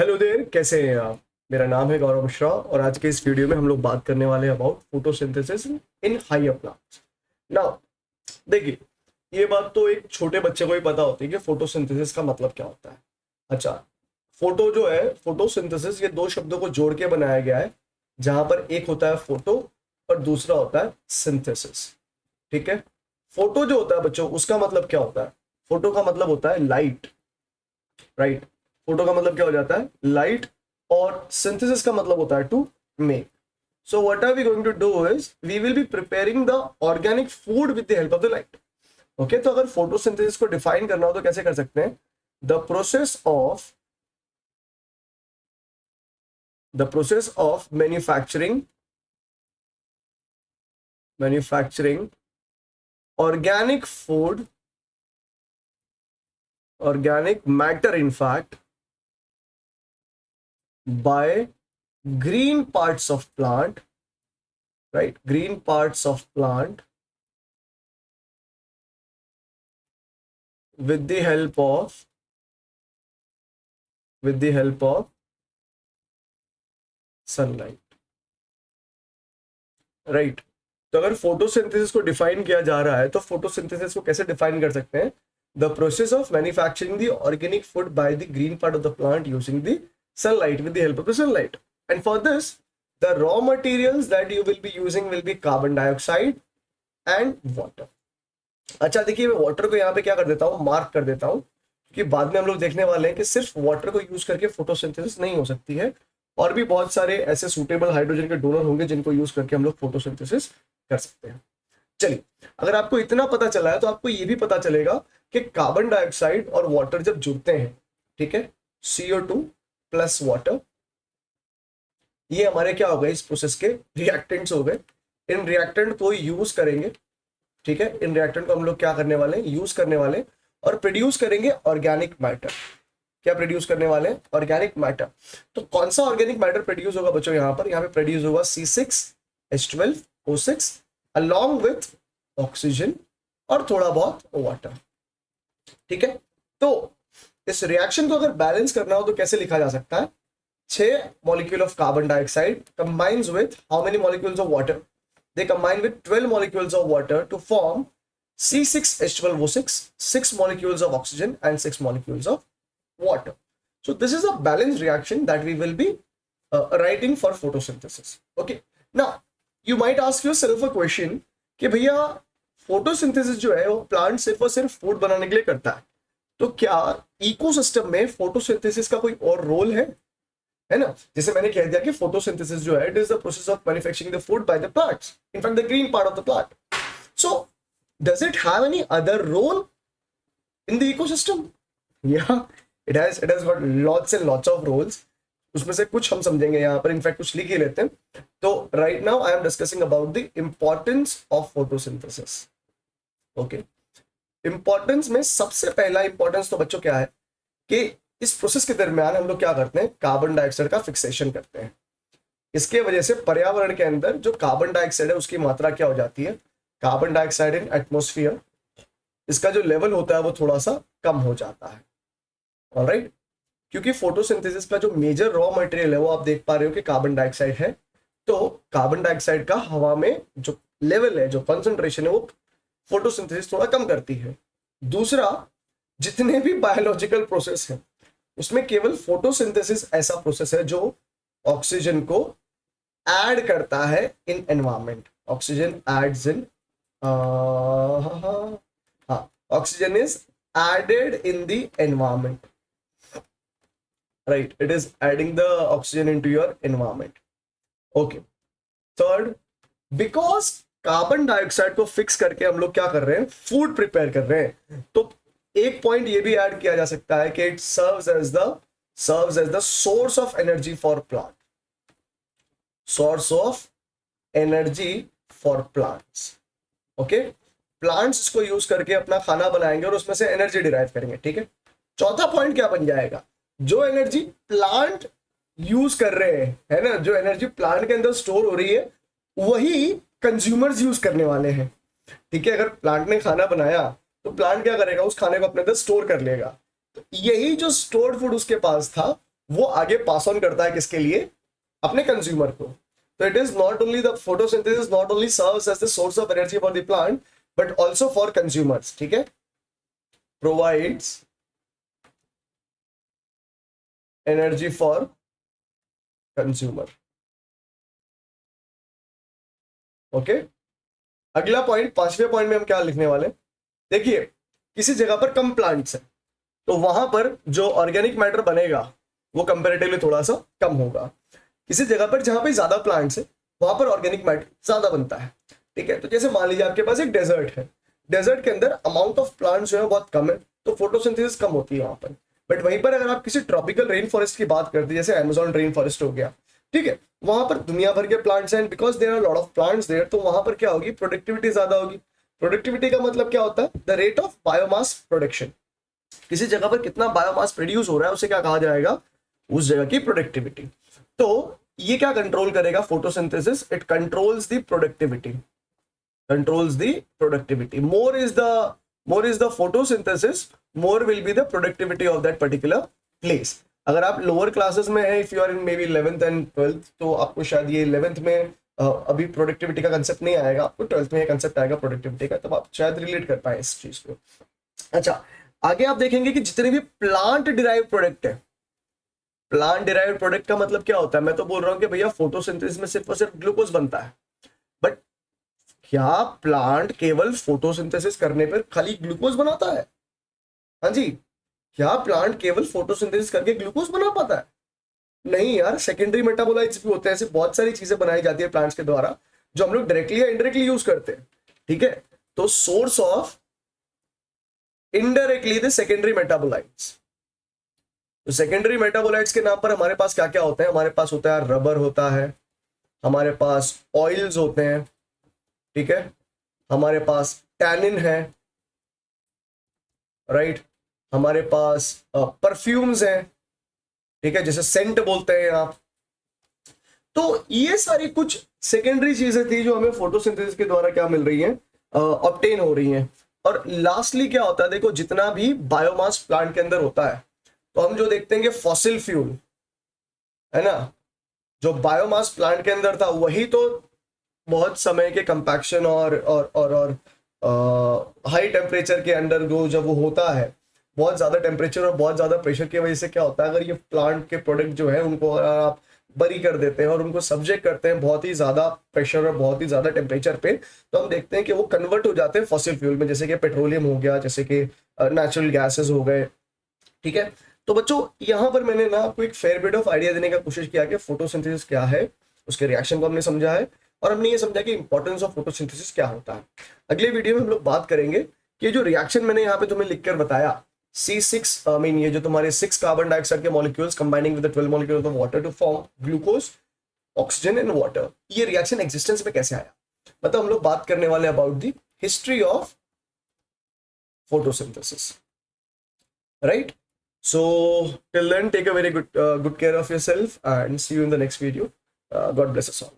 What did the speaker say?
Hello there, कैसे हैं आप? मेरा नाम है गौरव मिश्रा और आज के इस वीडियो में हम लोग बात करने वाले हैं about photosynthesis in higher plants. Now देखिए, ये बात तो एक छोटे बच्चे को ही पता होती है कि फोटोसिंथेसिस का मतलब क्या होता है। अच्छा, फोटो जो है, फोटोसिंथेसिस, ये दो शब्दों को जोड़ के बनाया गया है, जहां पर एक होता है फोटो और दूसरा होता है सिंथेसिस। ठीक है। फोटो जो होता है बच्चों, उसका मतलब क्या होता है? फोटो का मतलब होता है लाइट, राइट। फोटो का मतलब क्या हो जाता है? लाइट। और सिंथेसिस का मतलब होता है to make. So what are we going to do is we will be preparing the organic food with the help of the light. Okay, तो अगर फोटोसिंथेसिस को डिफाइन करना हो तो कैसे कर सकते हैं? The process of manufacturing organic food, organic matter in fact, by green parts of plant, right? Green parts of plant with the help of sunlight, right? तो अगर फोटोसिंथेसिस को डिफाइन किया जा रहा है तो फोटोसिंथेसिस को कैसे डिफाइन कर सकते हैं? The process of manufacturing the organic food by the green part of the plant using the sunlight, with the help of the sunlight. And for this, the raw materials that you will be using will be carbon dioxide and water. अच्छा देखिए, मैं water को यहाँ पे क्या कर देता हूँ, मार्क कर देता हूँ, क्योंकि बाद में हम लोग देखने वाले हैं कि सिर्फ वाटर को यूज करके फोटोसिंथेसिस नहीं हो सकती है, और भी बहुत सारे ऐसे सूटेबल हाइड्रोजन के डोनर होंगे जिनको यूज करके हम लोग फोटोसिंथेसिस कर सकते हैं। चलिए, अगर आपको इतना पता चला है तो आपको ये भी पता चलेगा कि कार्बन डाइऑक्साइड और वाटर जब जुड़ते हैं, ठीक है, CO2 प्लस वाटर, ये हमारे क्या हो गए, इस प्रोसेस के रिएक्टेंट्स हो गए। इन रिएक्टेंट को यूज करेंगे, ठीक है, इन रिएक्टेंट को हम लोग क्या करने वाले हैं, यूज करने वाले हैं, और प्रोड्यूस करेंगे ऑर्गेनिक मैटर। क्या प्रोड्यूस करने वाले हैं? Organic matter. तो कौन सा ऑर्गेनिक मैटर प्रोड्यूस होगा बच्चों? यहाँ पे प्रोड्यूस होगा C6H12O6 अलॉन्ग विथ ऑक्सीजन और थोड़ा बहुत वाटर। ठीक है, तो इस रिएक्शन को अगर बैलेंस करना हो तो कैसे लिखा जा सकता है? 6 molecule of carbon dioxide combines with how many molecules of water? They combine with 12 molecules of water to form C6H12O6, 6 molecules of oxygen and 6 molecules of water. So this is a balanced reaction that we will be writing for photosynthesis. Okay. Now, you might ask yourself a question कि भैया photosynthesis जो है वो plant सिर्फ और सिर्फ food बनाने के लिए करता है, तो क्या इकोसिस्टम में फोटोसिंथेसिस का कोई और रोल है ना? जैसे मैंने कह दिया कि फोटोसिंथेसिस जो है, it is the process of manufacturing the food by the plants, in fact the green part of the plant. So does it have any other role in the ecosystem? या it has got lots and lots of roles. उसमें से कुछ हम समझेंगे यहाँ पर, in fact कुछ लिख ही लेते हैं। तो right now I am discussing about the importance of photosynthesis. Okay, importance में सबसे पहला इंपॉर्टेंस तो बच्चों क्या है कि इस प्रोसेस के दरमियान हम लोग क्या करते हैं, कार्बन डाइऑक्साइड का फिक्सेशन करते हैं। इसके वजह से पर्यावरण के अंदर जो कार्बन डाइऑक्साइड है उसकी मात्रा क्या हो जाती है, कार्बन डाइऑक्साइड इन एटमॉस्फेयर, इसका जो लेवल होता है वो थोड़ा सा कम हो जाता है। ऑलराइट, क्योंकि फोटोसिंथेसिस का जो मेजर रॉ मटेरियल है वो आप देख पा रहे हो कि कार्बन डाइऑक्साइड है, तो कार्बन डाइऑक्साइड का हवा में जो लेवल है, जो कॉन्सेंट्रेशन है, वो फोटोसिंथेसिस थोड़ा कम करती है। दूसरा, जितने भी बायोलॉजिकल प्रोसेस है उसमें केवल फोटोसिंथेसिस ऐसा प्रोसेस है जो ऑक्सीजन को ऐड करता है in environment. Oxygen adds in, हाँ, oxygen is added in the environment, right, it is adding the oxygen into your environment. Okay, third, because carbon dioxide को फिक्स करके हम लोग क्या कर रहे हैं, फूड प्रिपेयर कर रहे हैं, तो एक पॉइंट ये भी ऐड किया जा सकता है कि it serves as the source of energy for plant, source of energy for plants. Okay, plants इसको यूज करके अपना खाना बनाएंगे और उसमें से एनर्जी डिराइव करेंगे। ठीक है, चौथा पॉइंट क्या बन जाएगा, जो एनर्जी प्लांट यूज कर रहे हैं, है ना, जो एनर्जी प्लांट के अंदर स्टोर हो रही है वही कंज्यूमर्स यूज करने वाले हैं। ठीक है, अगर प्लांट ने खाना बनाया तो प्लांट क्या करेगा, उस खाने को अपने अंदर स्टोर कर लेगा, तो यही जो स्टोर्ड फूड उसके पास था वो आगे पास ऑन करता है किसके लिए, अपने कंज्यूमर को। तो it is not only the photosynthesis not only serves as the source of energy for the plant but also for consumers, ठीक है, provides energy for consumer. Okay, अगला पॉइंट, पांचवें पॉइंट में हम क्या लिखने वाले, देखिए किसी जगह पर कम प्लांट्स है तो वहां पर जो ऑर्गेनिक मैटर बनेगा वो कंपेरेटिवली थोड़ा सा कम होगा। किसी जगह पर जहां पे ज्यादा प्लांट्स है वहां पर ऑर्गेनिक मैटर ज्यादा बनता है, ठीक है। तो जैसे मान लीजिए आपके पास एक डेजर्ट है, डेजर्ट के अंदर अमाउंट ऑफ प्लांट्स जो है बहुत कम है तो फोटोसिंथेसिस कम होती है वहां पर। बट वहीं पर अगर आप किसी ट्रॉपिकल रेन फॉरेस्ट की बात करते हैं, जैसे अमेजोन रेन फॉरेस्ट हो गया, ठीक है, वहां पर दुनिया भर के प्लांट्स हैं, because there are lot of plants there, तो वहां पर क्या होगी, प्रोडक्टिविटी ज्यादा होगी। प्रोडक्टिविटी का मतलब क्या होता है, the rate of biomass production. किसी जगह पर कितना बायोमास प्रोड्यूस हो रहा है उसे क्या कहा जाएगा, उस जगह की प्रोडक्टिविटी। तो ये क्या कंट्रोल करेगा, photosynthesis, it controls the productivity, controls the productivity. More is the photosynthesis, more will be the productivity of that particular place. अगर आप लोअर क्लासेस में है, if you are in maybe 11th and 12th, तो आपको शायद ये 11th में अभी प्रोडक्टिविटी का कंसेप्ट नहीं आएगा, आपको 12th में ये कंसेप्ट आएगा प्रोडक्टिविटी का, तब आप शायद रिलेट कर पाए इस चीज को। अच्छा, आगे आप देखेंगे कि जितने भी प्लांट डिराइव प्रोडक्ट है, प्लांट डिराइव प्रोडक्ट का मतलब क्या होता है, मैं तो बोल रहा हूँ कि भैया फोटोसिंथेसिस में सिर्फ और सिर्फ ग्लूकोज बनता है, बट क्या प्लांट केवल फोटोसिंथेसिस करने पर खाली ग्लूकोज बनाता है? हाँ जी, क्या प्लांट केवल फोटोसिंथेसिस करके ग्लूकोज बना पाता है? नहीं यार, सेकेंडरी मेटाबोलाइट्स भी होते हैं, ऐसे बहुत सारी चीजें बनाई जाती है प्लांट्स के द्वारा जो हम लोग डायरेक्टली या इनडायरेक्टली यूज करते हैं, ठीक है। तो source of indirectly the secondary metabolites, तो सेकेंडरी मेटाबोलाइट्स के नाम पर हमारे पास क्या क्या होता है, हमारे पास होता है रबर होता है, हमारे पास ऑयल्स होते हैं, ठीक है, हमारे पास टैनिन है, राइट, हमारे पास परफ्यूम्स हैं, ठीक है, जैसे सेंट बोलते हैं आप। तो ये सारी कुछ सेकेंडरी चीजें थी जो हमें फोटोसिंथेसिस के द्वारा क्या मिल रही हैं, ऑब्टेन हो रही हैं। और लास्टली क्या होता है, देखो जितना भी बायोमास प्लांट के अंदर होता है, तो हम जो देखते हैं कि फॉसिल फ्यूल है ना, जो बायोमास प्लांट के अंदर था वही तो बहुत समय के कंपैक्शन और हाई टेम्परेचर के अंडर जो जब वो होता है, बहुत ज्यादा टेम्परेचर और बहुत ज्यादा प्रेशर की वजह से क्या होता है, अगर ये प्लांट के प्रोडक्ट जो है उनको अगर आप बरी कर देते हैं और उनको सब्जेक्ट करते हैं बहुत ही ज्यादा प्रेशर और बहुत ही ज्यादा टेम्परेचर पे, तो हम देखते हैं कि वो कन्वर्ट हो जाते हैं फॉसिल फ्यूल में, जैसे कि पेट्रोलियम हो गया, जैसे कि नेचुरल गैसेस हो गए, ठीक है। तो बच्चों यहाँ पर मैंने ना आपको एक फेयर बिट ऑफ आइडिया देने का कोशिश किया कि फोटोसिंथेसिस क्या है, उसके रिएक्शन को हमने समझा है और हमने ये समझा कि इंपॉर्टेंस ऑफ फोटोसिंथेसिस क्या होता है। अगले वीडियो में हम लोग बात करेंगे कि जो रिएक्शन मैंने यहाँ पे तुम्हें लिखकर बताया, C6 आई मीन ये जो तुम्हारे 6 कार्बन डाइऑक्साइड के molecules combining with the 12 molecules of water to form glucose, oxygen and water, ये रिएक्शन एग्जिस्टेंस में कैसे आया, मतलब हम लोग बात करने वाले about the history of photosynthesis, right. So till then, take a very good care of yourself and see you in the next video. God bless us all.